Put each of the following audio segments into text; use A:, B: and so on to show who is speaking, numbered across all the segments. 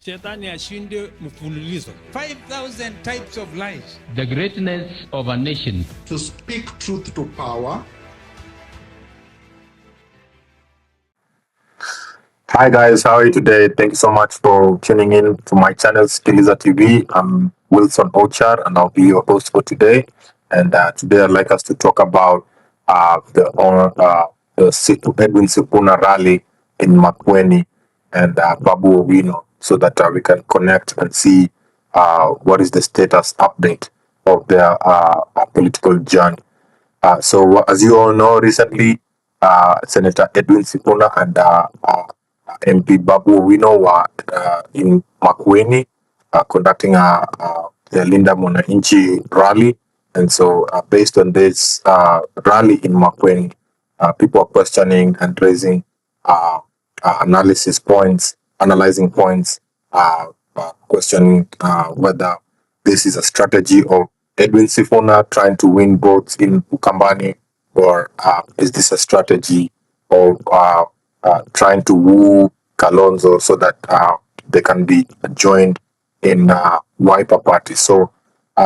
A: Shetani ashinde mfululizo. 5,000 types of lies.
B: The greatness of a nation.
C: To speak truth to power.
D: Hi guys, how are you today? Thank you so much for tuning in to my channel, Sikiliza TV. I'm Wilson Ochar and I'll be your host for today. And today I'd like us to talk about the Edwin Sifuna rally in Makueni and Babu Owino, so that we can connect and see what is the status update of their political journey. So as you all know, recently Senator Edwin Sifuna and MP Babu Owino were in Makueni conducting the Linda Mwananchi rally. And so based on this rally in Makueni, people are questioning and raising analyzing points, questioning whether this is a strategy of Edwin Sifuna trying to win votes in Ukambani, or is this a strategy of trying to woo Kalonzo so that they can be joined in Wiper Party. So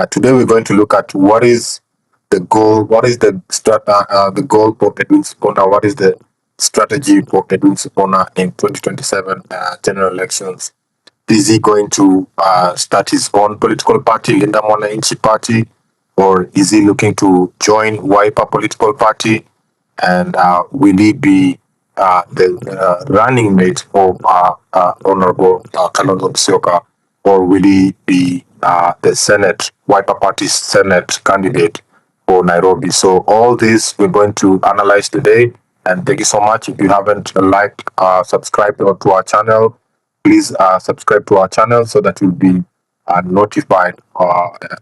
D: today we're going to look at what is the goal, what is the goal for Edwin Sifuna, what is the strategy for Edwin Sifuna in 2027 general elections. Is he going to start his own political party, Linda Mwananchi Party, or is he looking to join Wiper political party? And will he be the running mate of Honorable Kalonzo Musyoka, or will he be the Wiper Party Senate candidate for Nairobi? So all this we're going to analyze today. And thank you so much. If you haven't liked, subscribed to our channel, please subscribe to our channel so that you'll be notified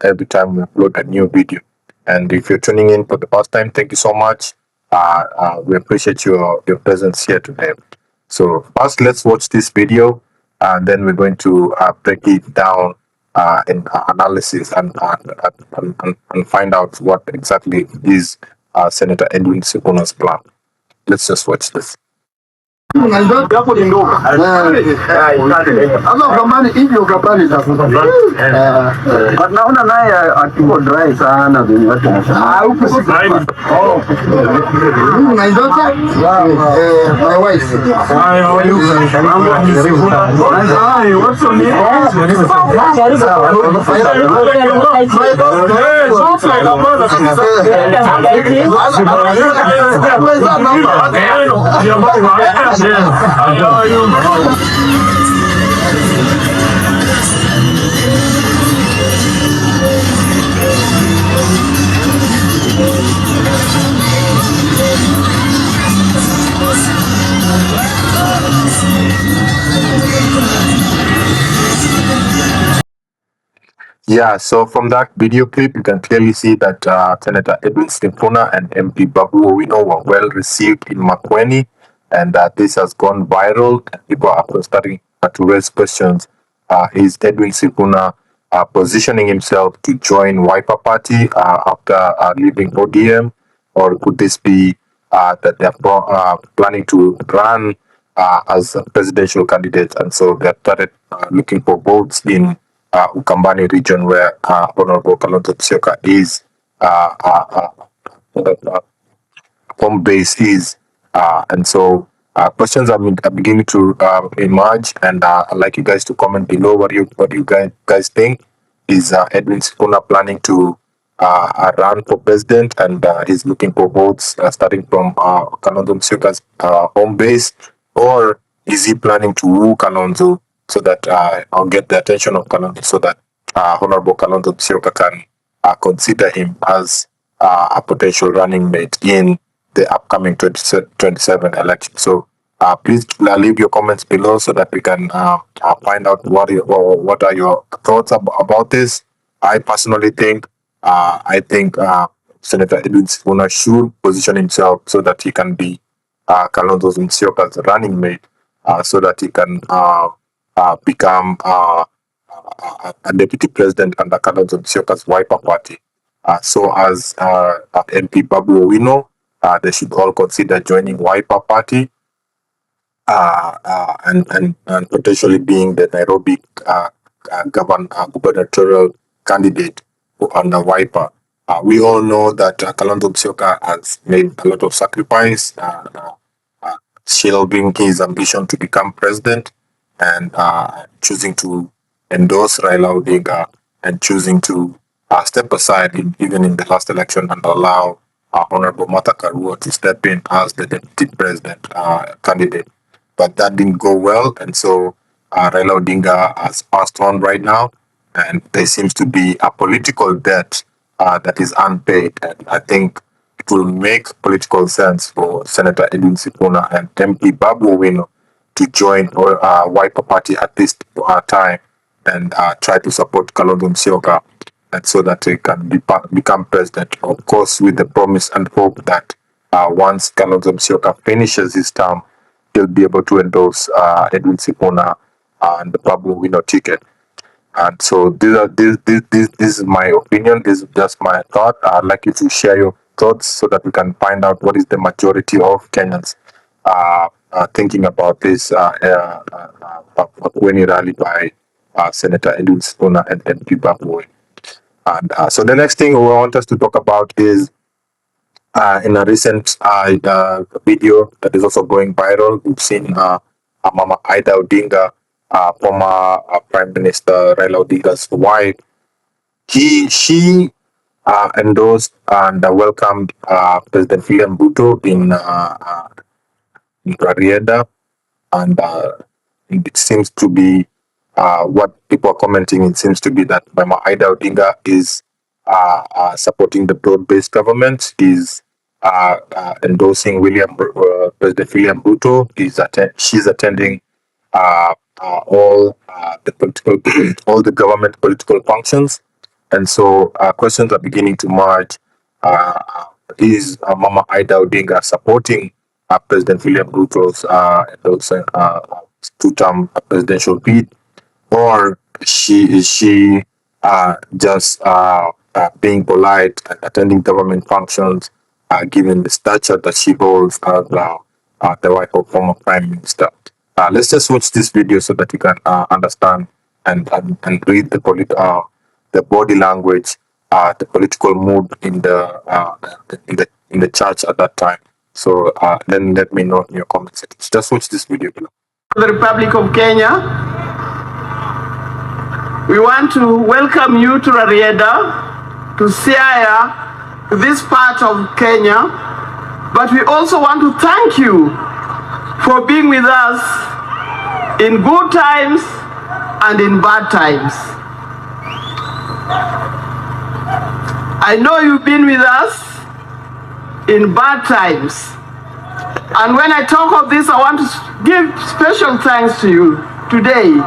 D: every time we upload a new video. And if you're tuning in for the first time, thank you so much. We appreciate your presence here today. So first, let's watch this video, and then we're going to break it down in analysis and find out what exactly is Senator Edwin Sifuna's plan. Let's just watch this.
E: But naona naye atuko dry sana my wife. Hi, how are you? Hi, what's your name?
D: Yeah, so from that video clip, you can clearly see that Senator Edwin Sifuna and MP Babu Owino were well received in Makueni, and this has gone viral. People are starting to raise questions. Is Edwin Sifuna positioning himself to join Wiper Party after leaving ODM, or could this be that they're planning to run as a presidential candidate, and so they started looking for votes in Ukambani region, where Honorable Kalonzo Musyoka is home base is, and so questions are beginning to emerge, and I'd like you guys to comment below what you guys think. Is Edwin Sifuna planning to run for president, and he's looking for votes starting from Kalonzo Musyoka's home base, or is he planning to woo Kalonzo so that I'll get the attention of Kalonzo, so that Honorable Kalonzo Musyoka can consider him as a potential running mate in the upcoming 2027 election? So please leave your comments below so that we can find out what are your thoughts about this. I personally think Senator Edwin Sifuna should position himself so that he can be Kalonzo Musyoka's running mate, so that he can become a deputy president under Kalonzo Musyoka's Wiper Party. So as MP Babu Owino, they should all consider joining Wiper Party. and potentially being the Nairobi gubernatorial candidate under Wiper. We all know that Kalonzo Musyoka has made a lot of sacrifice, shelving his ambition to become president and choosing to endorse Raila Odinga and choosing to step aside even in the last election and allow Honorable Martha Karua to step in as the deputy president candidate. But that didn't go well, and so Raila Odinga has passed on right now, and there seems to be a political debt that is unpaid. And I think it will make political sense for Senator Edwin Sifuna and MP Babu Owino to join Wiper Party at this time and try to support Kalonzo Musyoka, and so that he can become president. Of course, with the promise and hope that once Kalonzo Musyoka finishes his term, he'll be able to endorse Edwin Sifuna and the Babu Owino ticket. And so this is my opinion. This is just my thought. I'd like you to share your thoughts so that we can find out what is the majority of Kenyans thinking about this Makueni rally by Senator Edwin Sifuna and MP Babu Owino. And so the next thing we want us to talk about is in a recent video that is also going viral. We've seen Mama Ida Odinga, former Prime Minister Raila Odinga's wife. She endorsed and welcomed President William Ruto in Rarieda, and it seems to be what people are commenting. It seems to be that Mama Ida Odinga is supporting the broad-based government, is endorsing President William Ruto. She's attending all the political, all the government political functions, and so questions are beginning to merge. Is Mama Ida Odinga supporting President William Ruto's two-term presidential bid, or is she just being polite and attending government functions, given the stature that she holds as the wife of former Prime Minister? Let's just watch this video so that you can understand and read the body language, the political mood in the church at that time. So then let me know in your comments. Just watch this video below.
E: The Republic of Kenya, we want to welcome you to Rarieda, to Siaya, to this part of Kenya, but we also want to thank you for being with us in good times and in bad times. I know you've been with us in bad times. And when I talk of this, I want to give special thanks to you today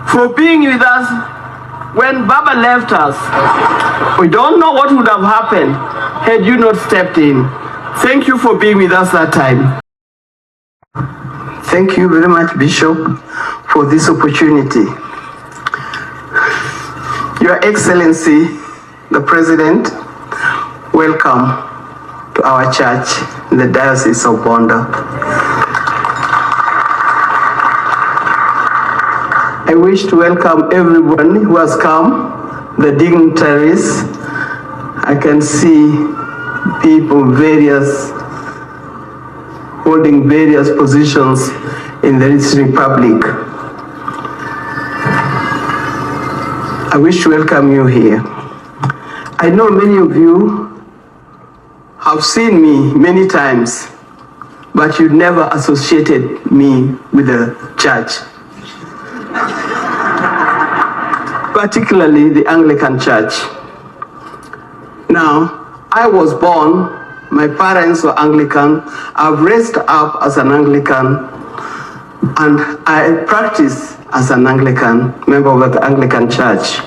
E: for being with us when Baba left us. We don't know what would have happened had you not stepped in. Thank you for being with us that time. Thank you very much, Bishop, for this opportunity. Your Excellency, the President, welcome to our church in the Diocese of Bondo. I wish to welcome everyone who has come, the dignitaries. I can see people holding various positions in this republic. I wish to welcome you here. I know many of you have seen me many times, but you never associated me with the church, particularly the Anglican Church. Now, I was born, my parents were Anglican, I've raised up as an Anglican, and I practice as an Anglican, member of the Anglican Church.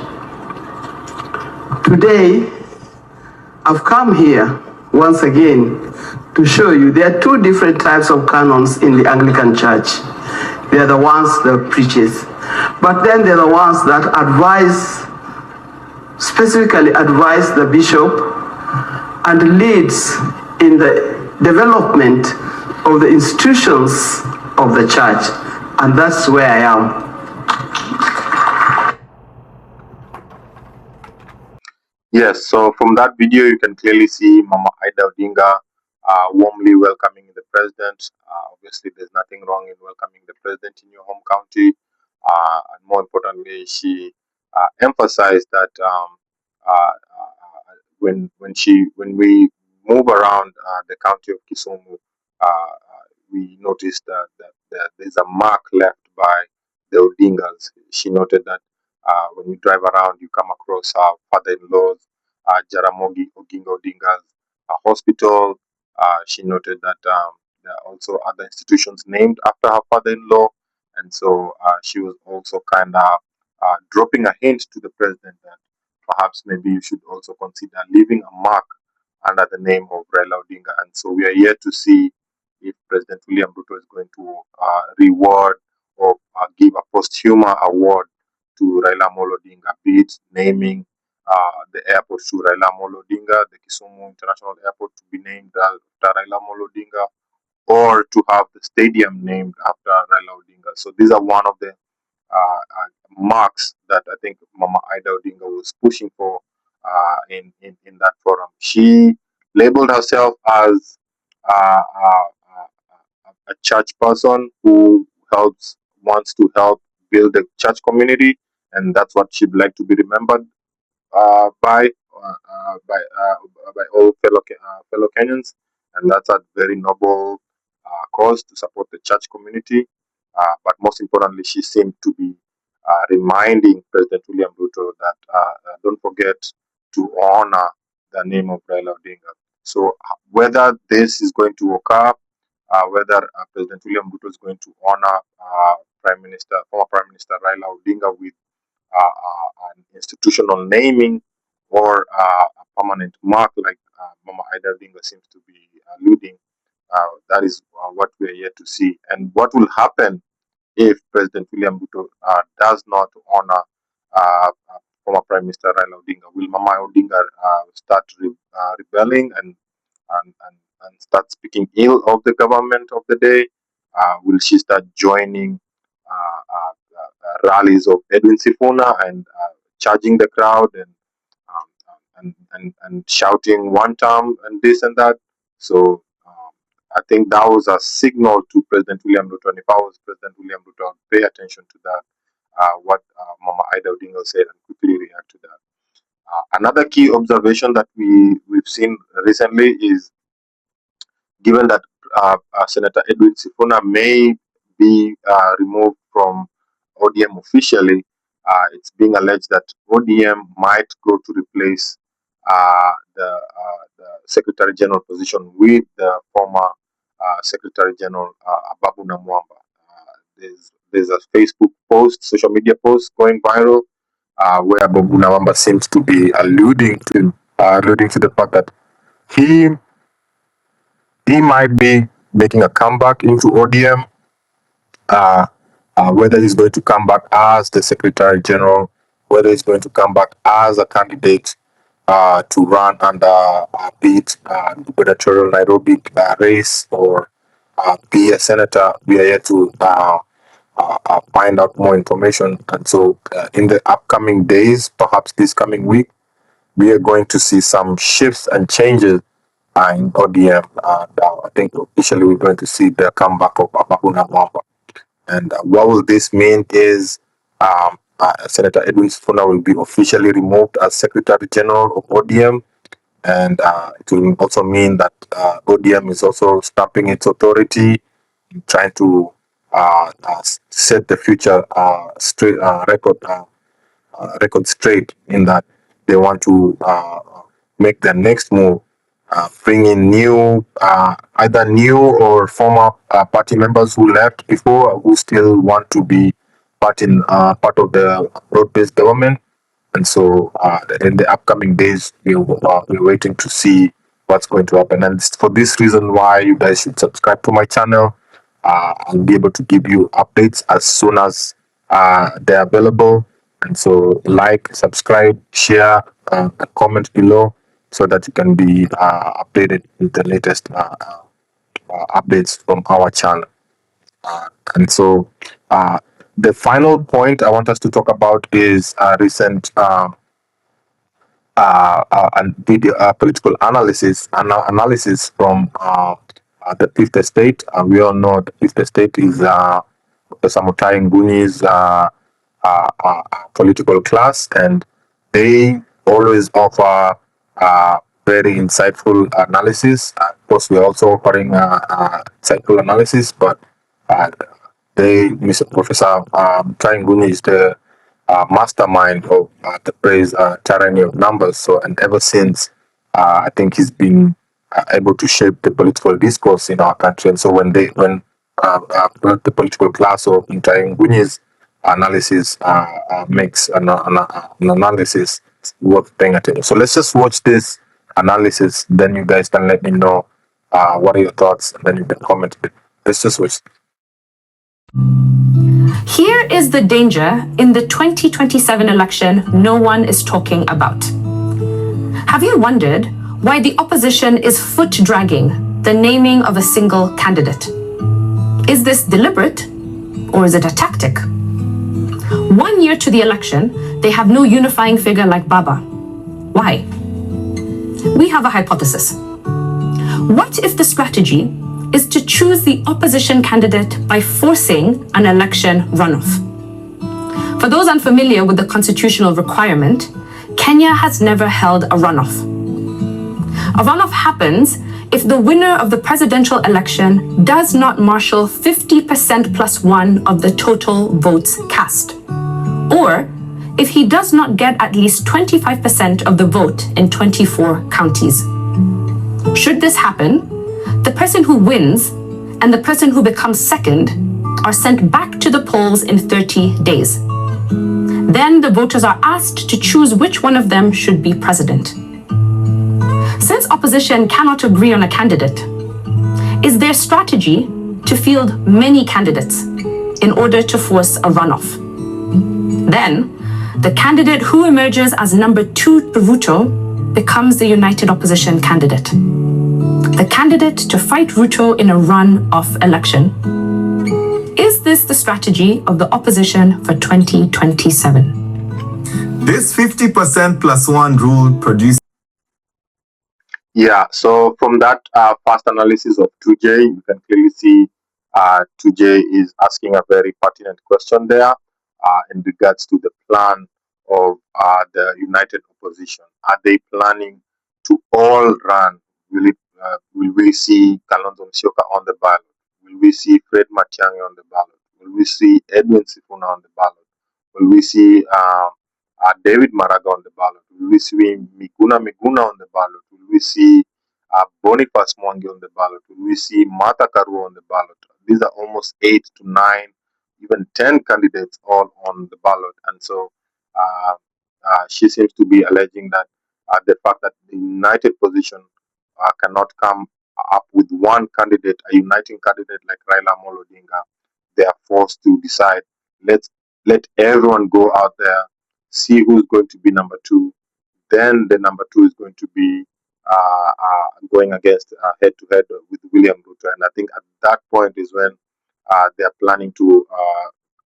E: Today, I've come here once again to show you there are two different types of canons in the Anglican Church. They are the ones that preaches, but then they're the ones that specifically advise the bishop and leads in the development of the institutions of the church. And that's where I am.
D: Yes, so from that video, you can clearly see Mama Ida Odinga warmly welcoming the president. Obviously, there's nothing wrong in welcoming the president in your home county. And more importantly, she emphasized that when we move around the county of Kisumu, we noticed that there's a mark left by the Odingas. She noted that when you drive around, you come across her father-in-law's Jaramogi Oginga Odinga's hospital. She noted that there are also other institutions named after her father-in-law, and so she was also kind of dropping a hint to the president that perhaps maybe you should also consider leaving a mark under the name of Raila Odinga. And so we are here to see if President William Ruto is going to reward or give a posthumous award to Raila Amolo Odinga, be it naming the airport to Raila Amolo Odinga, the Kisumu International Airport to be named after Raila Amolo Odinga, or to have the stadium named after Raila Odinga. So these are one of the marks that I think Mama Ida Odinga was pushing for in that forum. She labeled herself as a church person who wants to help build the church community, and that's what she'd like to be remembered by by all fellow Kenyans, and that's a very noble cause to support the church community. But most importantly, she seemed to be reminding President William Ruto that don't forget to honor the name of Raila Odinga. So whether this is going to occur, whether President William Ruto is going to honor former Prime Minister Raila Odinga with an institutional naming or a permanent mark like Mama Ida Odinga seems to be alluding. That is what we are yet to see. And what will happen if President William Ruto does not honor former Prime Minister Raila Odinga? Will Mama Odinga start rebelling and start speaking ill of the government of the day? Will she start joining rallies of Edwin Sifuna and charging the crowd and shouting one term and this and that? So I think that was a signal to President William Ruto, and if I was President William Ruto, I'd pay attention to that, what Mama Ida Odinga said, and quickly react to that. Another key observation that we've seen recently is, given that Senator Edwin Sifuna may be removed from ODM officially, it's being alleged that ODM might go to replace the Secretary General position with the former Secretary General Ababu Namwamba. There's a Facebook post, social media post going viral, where Ababu Namwamba seems to be alluding to the fact that he might be making a comeback into ODM. Whether he's going to come back as the Secretary General, whether he's going to come back as a candidate to run under beat gubernatorial Nairobi race, or be a senator, we are yet to find out more information. And so, in the upcoming days, perhaps this coming week, we are going to see some shifts and changes in ODM. And I think officially we're going to see the comeback of Ababu Namwamba. And what will this mean is Senator Edwin Sifuna will be officially removed as Secretary General of ODM. And it will also mean that ODM is also stamping its authority, trying to set the future record straight, in that they want to make their next move, bring in new, either new or former party members who left before, who still want to be part of the broad-based government. And so in the upcoming days, we're waiting to see what's going to happen. And for this reason why you guys should subscribe to my channel. I'll be able to give you updates as soon as they're available. And so like, subscribe, share, and comment below, so that you can be updated with the latest updates from our channel. And so the final point I want us to talk about is recent and video political analysis from the Fifth Estate. We all know the Fifth Estate is Professor Mutai Nguni's political class, and they always offer very insightful analysis. Of course, we're also offering insightful analysis, but Mr. Professor Mutai Nguni is the mastermind of the praise tyranny of numbers. So, and ever since, I think he's been able to shape the political discourse in our country. And so, when the political class of Nguni's analysis makes an analysis worth paying attention. So, let's just watch this analysis. Then you guys can let me know what are your thoughts, and then you can comment. Let's just watch.
F: Here is the danger in the 2027 election no one is talking about. Have you wondered why the opposition is foot-dragging the naming of a single candidate? Is this deliberate, or is it a tactic? 1 year to the election, they have no unifying figure like Baba. Why? We have a hypothesis. What if the strategy is to choose the opposition candidate by forcing an election runoff? For those unfamiliar with the constitutional requirement, Kenya has never held a runoff. A runoff happens if the winner of the presidential election does not marshal 50% plus one of the total votes cast, or if he does not get at least 25% of the vote in 24 counties. Should this happen, the person who wins and the person who becomes second are sent back to the polls in 30 days. Then the voters are asked to choose which one of them should be president. Since opposition cannot agree on a candidate, is their strategy to field many candidates in order to force a runoff. Then, the candidate who emerges as number 2 to Ruto becomes the united opposition candidate. The candidate to fight Ruto in a run-off election. Is this the strategy of the opposition for 2027?
G: This 50% plus one rule produces.
D: Yeah, so from that first analysis of 2J, you can clearly see 2J is asking a very pertinent question there in regards to the plan of the united opposition. Are they planning to all run? Will we see Kalonzo Musyoka on the ballot? Will we see Fred Matiang'i on the ballot? Will we see Edwin Sifuna on the ballot? Will we see David Maraga on the ballot? Will we see Miguna on the ballot? Will we see Boniface Mwangi on the ballot? Will we see Martha Karua on the ballot? These are almost 8 to 9, even 10 candidates all on the ballot. And so she seems to be alleging that the fact that the united position cannot come up with one candidate, a uniting candidate like Raila Amolo Odinga, they are forced to decide. Let everyone go out there, see who's going to be number 2. Then the number 2 is going to be going against head-to-head with William Ruto. And I think at that point is when they are planning to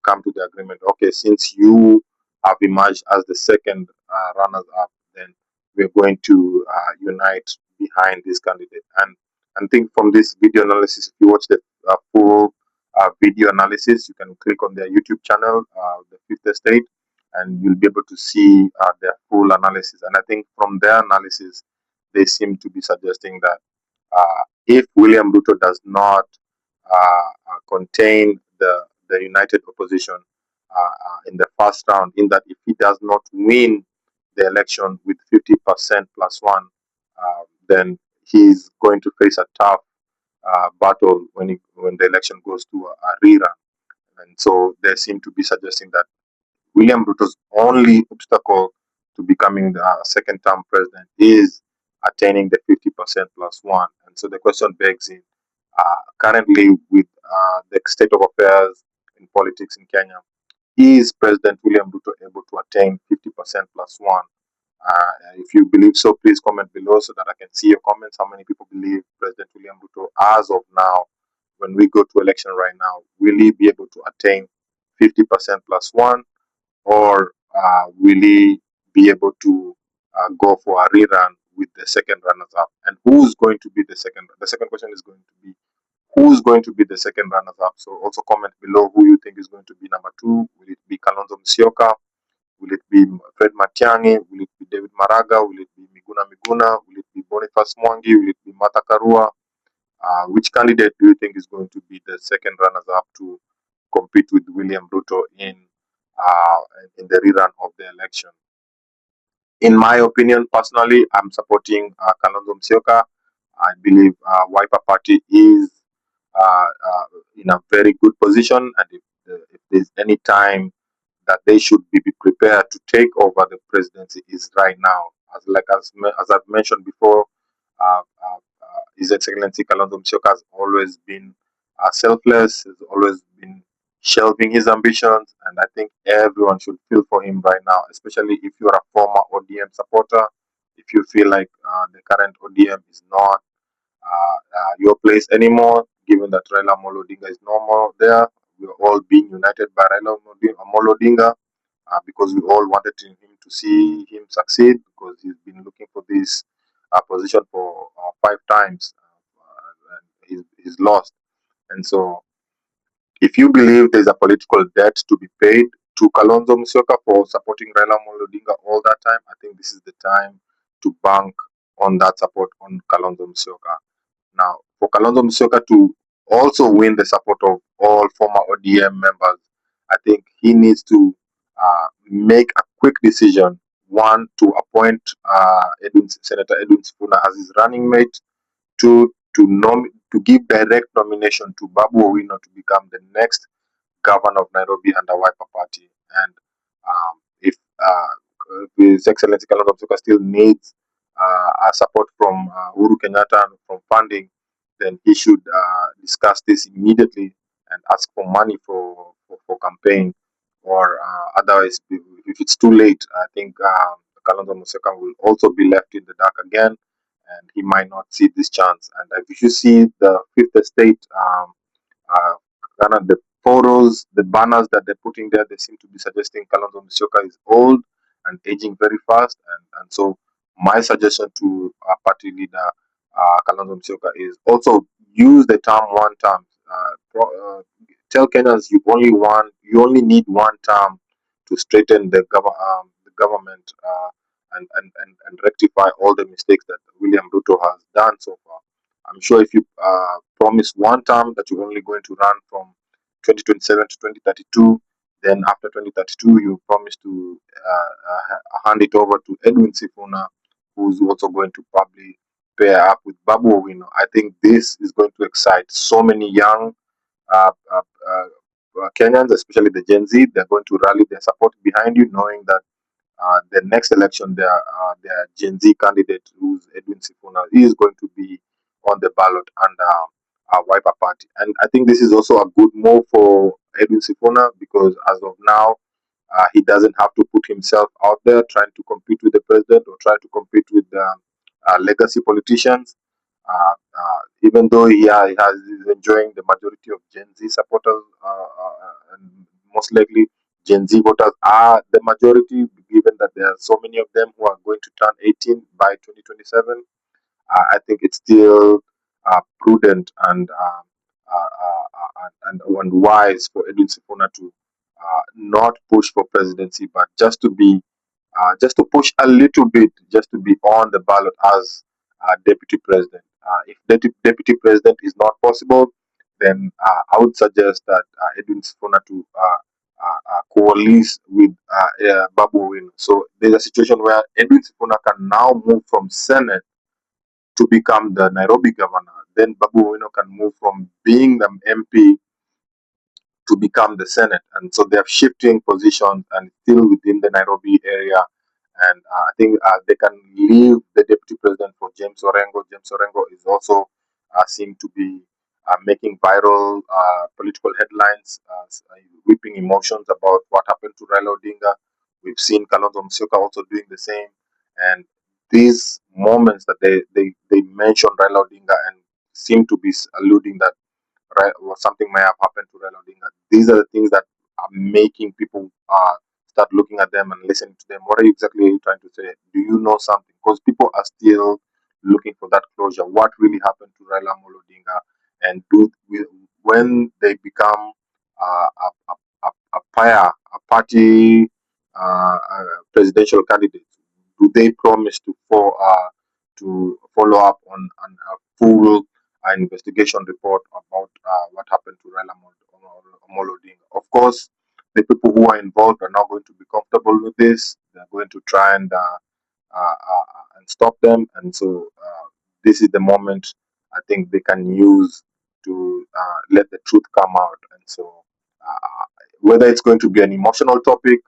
D: come to the agreement. Okay, since you have emerged as the second runners-up, then we're going to unite behind this candidate. And I think from this video analysis, if you watch the full video analysis, you can click on their YouTube channel, the Fifth Estate, and you'll be able to see their full analysis. And I think from their analysis, they seem to be suggesting that if William Ruto does not contain the united opposition in the first round, in that if he does not win the election with 50% plus one, then he's going to face a tough battle when the election goes to a rerun. And so they seem to be suggesting that William Ruto's only obstacle to becoming the second-term president is attaining the 50% plus one. And so the question begs in, currently with the state of affairs in politics in Kenya, is President William Ruto able to attain 50% plus one? If you believe so, please comment below so that I can see your comments. How many people believe President William Ruto, as of now, when we go to election right now, will he be able to attain 50% plus one, or will he be able to go for a rerun with the second runners-up? And who's going to be the second? The second question is going to be, who's going to be the second runners-up? So also comment below who you think is going to be number two. Will it be Kalonzo Musyoka? Will it be Fred Matiang'i? Will it be David Maraga? Will it be Miguna Miguna? Will it be Boniface Mwangi? Will it be Martha Karua? Which candidate do you think is going to be the second runners-up to compete with William Ruto in the rerun of the election? In my opinion, personally, I'm supporting Kalonzo Musyoka. I believe Wiper Party is in a very good position, and if there's any time that they should be prepared to take over the presidency is right now. As I've mentioned before, His Excellency Kalonzo Musyoka has always been selfless, has always been shelving his ambitions, and I think everyone should feel for him right now, especially if you're a former ODM supporter. If you feel like the current ODM is not your place anymore, given that Raila Amolo Odinga is no more there, we're all being united by Raila Amolo Odinga because we all wanted him to see him succeed, because he's been looking for this position for 5 times and he's lost. And so, if you believe there's a political debt to be paid to Kalonzo Musyoka for supporting Raila Amolo Odinga all that time, I think this is the time to bank on that support on Kalonzo Musyoka. Now, for Kalonzo Musyoka to also win the support of all former ODM members, I think he needs to make a quick decision. One, to appoint Senator Edwin Sifuna as his running mate. Two, to give direct nomination to Babu Owino to become the next governor of Nairobi under Wiper Party. And if His Excellency Kalonzo Musyoka still needs support from Uhuru Kenyatta and from funding, then he should discuss this immediately and ask for money for campaign. Or otherwise, if it's too late, I think Kalonzo Musyoka will also be left in the dark again, and he might not see this chance. And if you see the Fifth Estate, uh, kind of the photos, the banners that they're putting there, they seem to be suggesting Kalonzo Musyoka is old and aging very fast. And so my suggestion to our party leader, Kalonzo Musyoka, is also use the term one term. Tell Kenyans you only need one term to straighten the government and rectify all the mistakes that William Ruto has done so far. I'm sure if you promise one term that you're only going to run from 2027 to 2032, then after 2032 you promise to hand it over to Edwin Sifuna, who's also going to probably pair up with Babu Owino. I think this is going to excite so many young uh, uh, Kenyans, especially the Gen Z. They're going to rally their support behind you, knowing that the next election, their Gen Z candidate, who's Edwin Sifuna, is going to be on the ballot under our Wiper Party. And I think this is also a good move for Edwin Sifuna, because as of now, he doesn't have to put himself out there trying to compete with the president or try to compete with legacy politicians. Even though he's enjoying the majority of Gen Z supporters, and most likely Gen Z voters are the majority, given that there are so many of them who are going to turn 18 by 2027. I think it's still prudent and wise for Edwin Sifuna to not push for presidency, but just to push a little bit, just to be on the ballot as deputy president. If deputy president is not possible, then I would suggest that Edwin Sifuna to coalesce with Babu Owino. So there's a situation where Edwin Sifuna can now move from Senate to become the Nairobi governor. Then Babu Owino can move from being the MP to become the Senate. And so they're shifting positions and still within the Nairobi area. And I think they can leave the deputy president for James Orengo. James Orengo is also seem to be making viral political headlines, whipping emotions about what happened to Raila Odinga. We've seen Kalonzo Musyoka also doing the same. And these moments that they mention Raila Odinga and seem to be alluding that right, or something may have happened to Raila Odinga. These are the things that are making people start looking at them and listening to them. What are you exactly trying to say? Do you know something? Because people are still looking for that closure. What really happened to Raila Odinga? And when they become a party presidential candidate, do they promise to follow up on a full investigation report about what happened to Raila Odinga? Of course, the people who are involved are not going to be comfortable with this. They're going to try and stop them. And so this is the moment I think they can use to let the truth come out. And so whether it's going to be an emotional topic,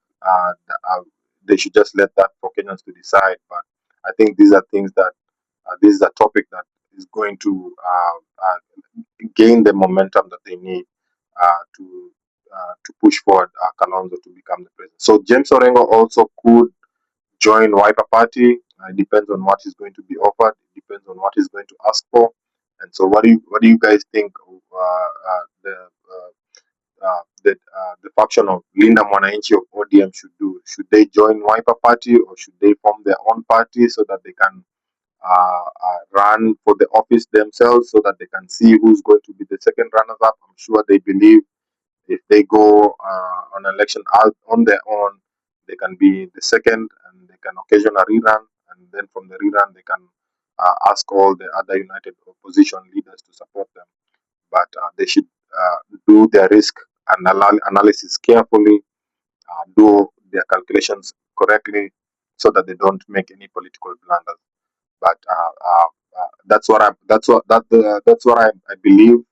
D: they should just let that for Kenyans to decide. But I think these are things that this is a topic that is going to gain the momentum that they need to push forward Kalonzo to become the president. So James Orengo also could join Wiper Party. It depends on what is going to be offered. It depends on what he's going to ask for. And so, what do you guys think the faction of Linda Mwananchi of ODM should do? Should they join Wiper Party, or should they form their own party so that they can run for the office themselves, so that they can see who's going to be the second runners-up? I'm sure they believe if they go on election out on their own, they can be the second, and they can occasion a rerun, and then from the rerun they can ask all the other united opposition leaders to support them. But they should do their risk and analysis carefully, do their calculations correctly, so that they don't make any political blunders. But that's what I believe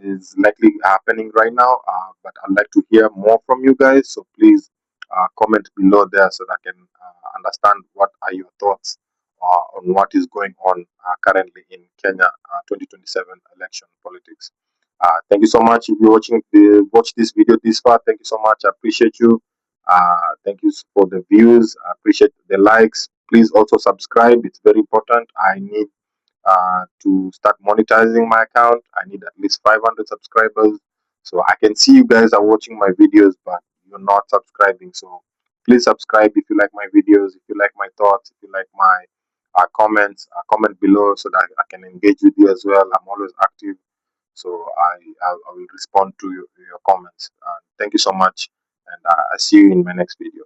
D: is likely happening right now. But I'd like to hear more from you guys. So please comment below there so that I can understand what are your thoughts on what is going on currently in Kenya 2027 election politics. Thank you so much. If you're watch this video this far, thank you so much. I appreciate you. Thank you for the views. I appreciate the likes. Please also subscribe. It's very important. I need to start monetizing my account. I need at least 500 subscribers. So I can see you guys are watching my videos, but you're not subscribing. So please subscribe if you like my videos, if you like my thoughts, if you like my comments. Comment below so that I can engage with you as well. I'm always active. So I will respond to your comments. Thank you so much. And I see you in my next video.